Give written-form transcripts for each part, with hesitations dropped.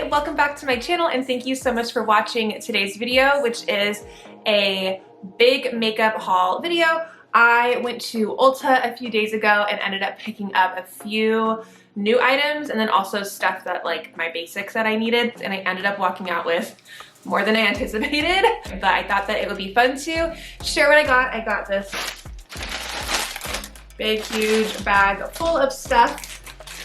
Hey, welcome back to my channel and thank you so much for watching today's video, which is a big makeup haul video. I went to Ulta a few days ago and ended up picking up a few new items and then also stuff that like my basics that I needed, and I ended up walking out with more than I anticipated, but I thought that it would be fun to share what I got. I got this big huge bag full of stuff.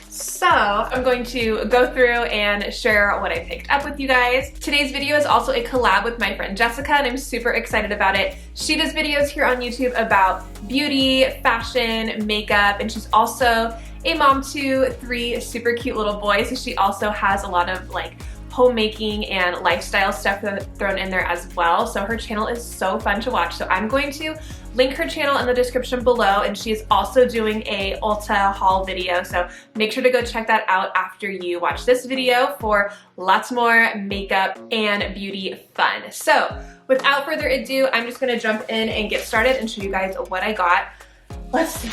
So I'm going to go through and share what I picked up with you guys. Today's video is also a collab with my friend Jessica, and I'm super excited about it. She does videos here on YouTube about beauty, fashion, makeup, and she's also a mom to 3 super cute little boys. So she also has a lot of like homemaking and lifestyle stuff thrown in there as well. So her channel is so fun to watch. So I'm going to link her channel in the description below, and she's also doing a Ulta haul video. So make sure to go check that out after you watch this video for lots more makeup and beauty fun. So without further ado, I'm just gonna jump in and get started and show you guys what I got. Let's see.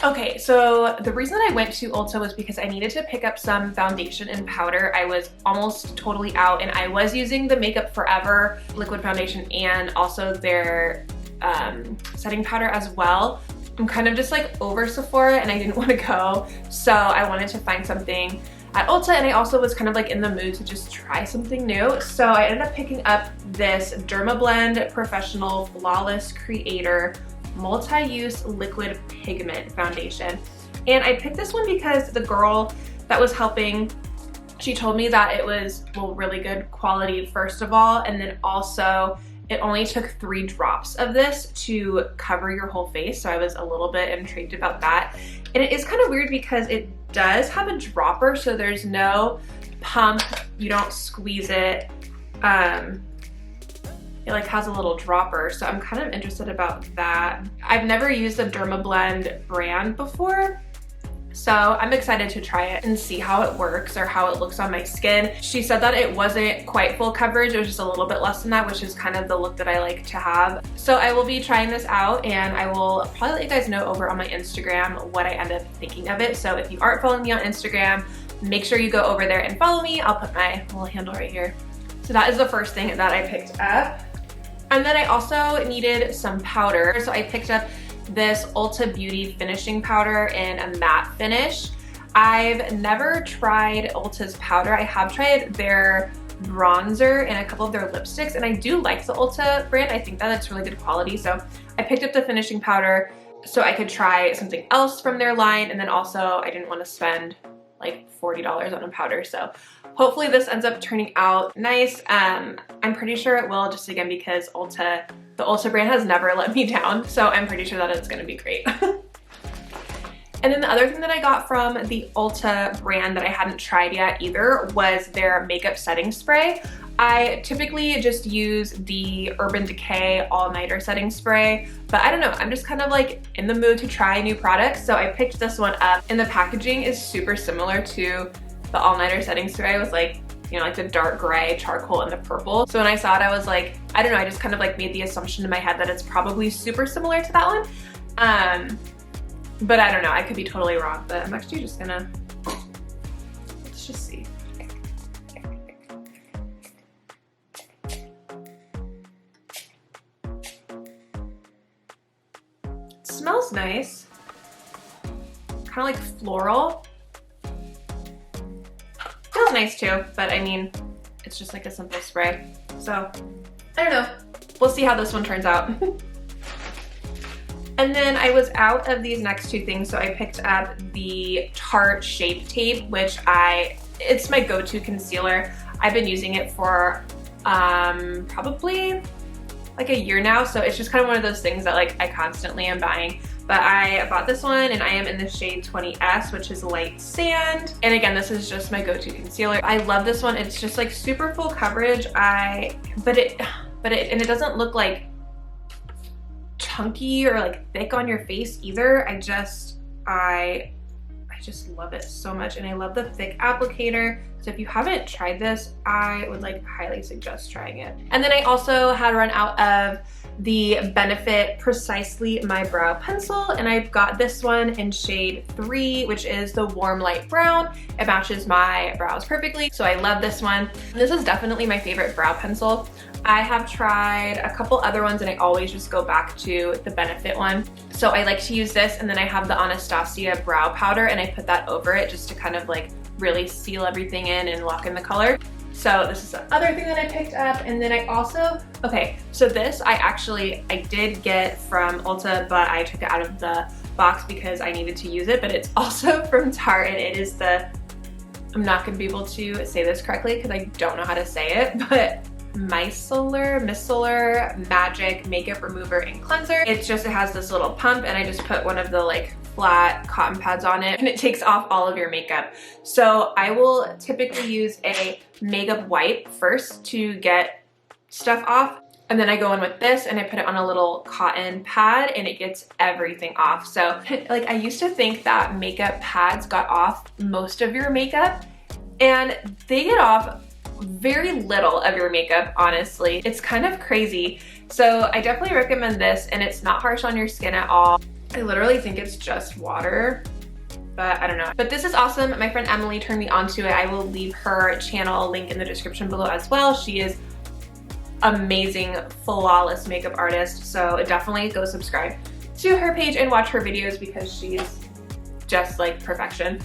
Okay, so the reason that I went to Ulta was because I needed to pick up some foundation and powder. I was almost totally out, and I was using the Makeup Forever liquid foundation and also their setting powder as well. I'm kind of just like over Sephora and I didn't want to go, so I wanted to find something at Ulta, and I also was kind of like in the mood to just try something new. So I ended up picking up this Dermablend Professional Flawless Creator multi-use liquid pigment foundation, and I picked this one because the girl that was helping, she told me that it was, well, really good quality first of all, and then also it only took 3 drops of this to cover your whole face. So I was a little bit intrigued about that. And it is kind of weird because it does have a dropper, so there's no pump, you don't squeeze it. It like has a little dropper, so I'm kind of interested about that. I've never used the Dermablend brand before, so I'm excited to try it and see how it works or how it looks on my skin. She said that it wasn't quite full coverage, it was just a little bit less than that, which is kind of the look that I like to have. So I will be trying this out, and I will probably let you guys know over on my Instagram what I end up thinking of it. So if you aren't following me on Instagram, make sure you go over there and follow me. I'll put my little handle right here. So that is the first thing that I picked up. And then I also needed some powder. So I picked up this Ulta Beauty finishing powder in a matte finish. I've never tried Ulta's powder. I have tried their bronzer and a couple of their lipsticks, and I do like the Ulta brand. I think that it's really good quality. So I picked up the finishing powder so I could try something else from their line, and then also I didn't want to spend like $40 on a powder. So hopefully this ends up turning out nice. I'm pretty sure it will, just again because the Ulta brand has never let me down, so I'm pretty sure that it's gonna be great. And then the other thing that I got from the Ulta brand that I hadn't tried yet either was their makeup setting spray. I typically just use the Urban Decay All-Nighter setting spray, but I don't know, I'm just kind of like in the mood to try new products, so I picked this one up, and the packaging is super similar to the All-Nighter setting spray with like, you know, like the dark gray charcoal and the purple. So when I saw it, I was like, I don't know, I just kind of like made the assumption in my head that it's probably super similar to that one. But I don't know, I could be totally wrong, but I'm actually just gonna, let's just see. It smells nice, kind of like floral. Feels nice too, but I mean, it's just like a simple spray. So I don't know, we'll see how this one turns out. And then I was out of these next 2 things, so I picked up the Tarte Shape Tape, which it's my go-to concealer. I've been using it for probably like a year now, so it's just kind of one of those things that like I constantly am buying. But I bought this one, and I am in the shade 20S, which is light sand. And again, this is just my go-to concealer. I love this one. It's just like super full coverage. But it doesn't look like chunky or like thick on your face either. I just love it so much, and I love the thick applicator. So if you haven't tried this, I would like highly suggest trying it. And then I also had run out of the Benefit Precisely My Brow Pencil, and I've got this one in shade 3, which is the warm light brown. It matches my brows perfectly, so I love this one. This is definitely my favorite brow pencil. I have tried a couple other ones and I always just go back to the Benefit one. So I like to use this, and then I have the Anastasia brow powder and I put that over it just to kind of like really seal everything in and lock in the color. So this is the other thing that I picked up. And then I also, okay, so this I did get from Ulta, but I took it out of the box because I needed to use it, but it's also from Tarte, and it is the, I'm not gonna be able to say this correctly because I don't know how to say it, but micellar magic makeup remover and cleanser. It has this little pump, and I just put one of the like flat cotton pads on it, and it takes off all of your makeup. So I will typically use a makeup wipe first to get stuff off, and then I go in with this and I put it on a little cotton pad and it gets everything off. So like, I used to think that makeup pads got off most of your makeup, and they get off very little of your makeup, honestly. It's kind of crazy. So I definitely recommend this, and it's not harsh on your skin at all. I literally think it's just water, but I don't know. But this is awesome. My friend Emily turned me onto it. I will leave her channel link in the description below as well. She is amazing, flawless makeup artist. So definitely go subscribe to her page and watch her videos because she's just like perfection.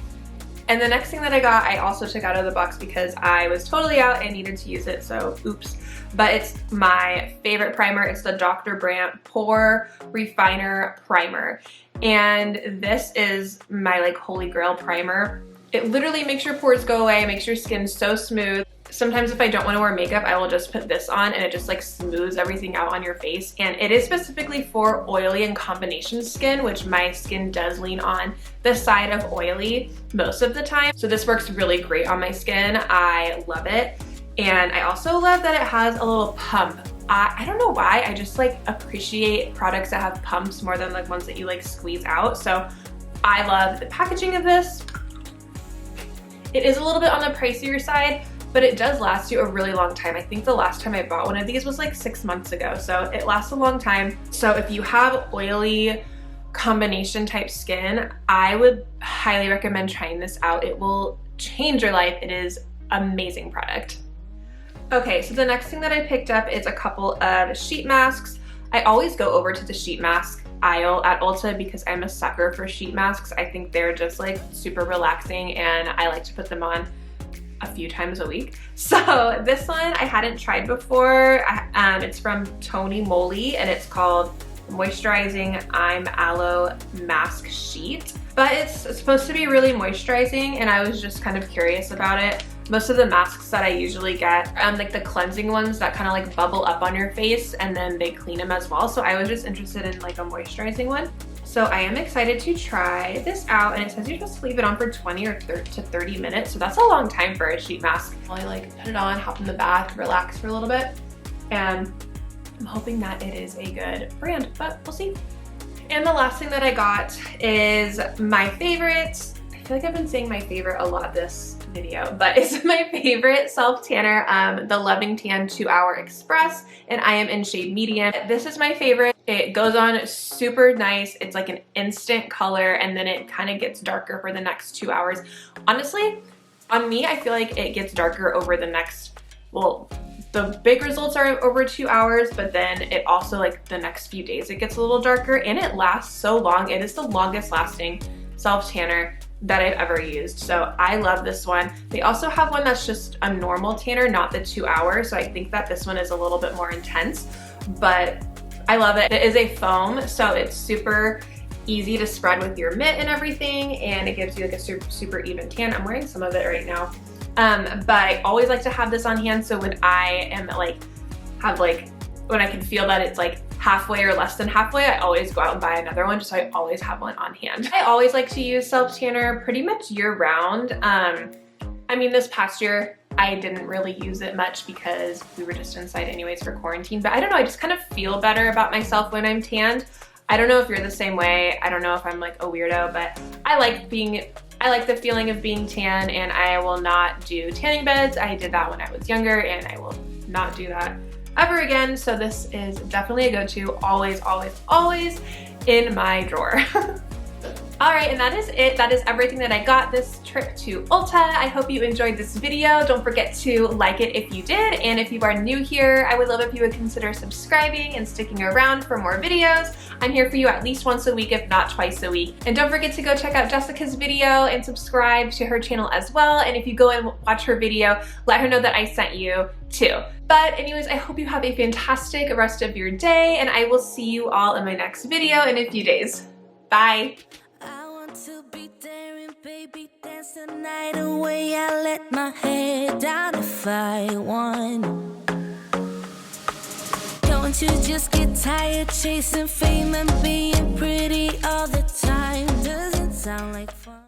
And the next thing that I got, I also took out of the box because I was totally out and needed to use it, so oops. But it's my favorite primer. It's the Dr. Brandt Pore Refiner Primer. And this is my like holy grail primer. It literally makes your pores go away, makes your skin so smooth. Sometimes if I don't want to wear makeup, I will just put this on and it just like smooths everything out on your face. And it is specifically for oily and combination skin, which my skin does lean on the side of oily most of the time. So this works really great on my skin. I love it. And I also love that it has a little pump. I don't know why, I just like appreciate products that have pumps more than like ones that you like squeeze out. So I love the packaging of this. It is a little bit on the pricier side, but it does last you a really long time. I think the last time I bought one of these was like 6 months ago, so it lasts a long time. So if you have oily combination type skin, I would highly recommend trying this out. It will change your life. It is an amazing product. Okay, so the next thing that I picked up is a couple of sheet masks. I always go over to the sheet mask aisle at Ulta because I'm a sucker for sheet masks. I think they're just like super relaxing, and I like to put them on a few times a week. So this one I hadn't tried before. It's from Tony Moly, and it's called Moisturizing I'm Aloe Mask Sheet. But it's supposed to be really moisturizing, and I was just kind of curious about it. Most of the masks that I usually get, like the cleansing ones that kind of like bubble up on your face and then they clean them as well. So I was just interested in like a moisturizing one. So I am excited to try this out, and it says you just leave it on for 20 or 30 minutes. So that's a long time for a sheet mask. I like put it on, hop in the bath, relax for a little bit, and I'm hoping that it is a good brand, but we'll see. And the last thing that I got is my favorite. I feel like I've been saying my favorite a lot this video, but it's my favorite self tanner, the Loving Tan 2 Hour Express, and I am in shade medium. This is my favorite. It goes on super nice. It's like an instant color, and then it kind of gets darker for the next 2 hours. Honestly, on me, I feel like it gets darker over the next, well, the big results are over 2 hours, but then it also like the next few days it gets a little darker, and it lasts so long. It is the longest lasting self tanner that I've ever used. So I love this one. They also have one that's just a normal tanner, not the 2 hour. So I think that this one is a little bit more intense, but I love it. It is a foam, so it's super easy to spread with your mitt and everything, and it gives you like a super even tan. I'm wearing some of it right now. But I always like to have this on hand, so when I am when I can feel that it's like halfway or less than halfway, I always go out and buy another one, just so I always have one on hand. I always like to use self tanner pretty much year round. I mean, this past year I didn't really use it much because we were just inside anyways for quarantine, but I don't know, I just kind of feel better about myself when I'm tanned. I don't know if you're the same way. I don't know if I'm like a weirdo, but I like the feeling of being tan, and I will not do tanning beds. I did that when I was younger, and I will not do that ever again. So this is definitely a go-to, always, always, always in my drawer. Alright, and that is it. That is everything that I got this trip to Ulta. I hope you enjoyed this video. Don't forget to like it if you did, and if you are new here, I would love if you would consider subscribing and sticking around for more videos. I'm here for you at least once a week, if not twice a week. And don't forget to go check out Jessica's video and subscribe to her channel as well. And if you go and watch her video, let her know that I sent you too. But anyways, I hope you have a fantastic rest of your day, and I will see you all in my next video in a few days. Bye! To be daring, baby, dance the night away. I let my head down if I won. Don't you just get tired chasing fame and being pretty all the time? Doesn't sound like fun.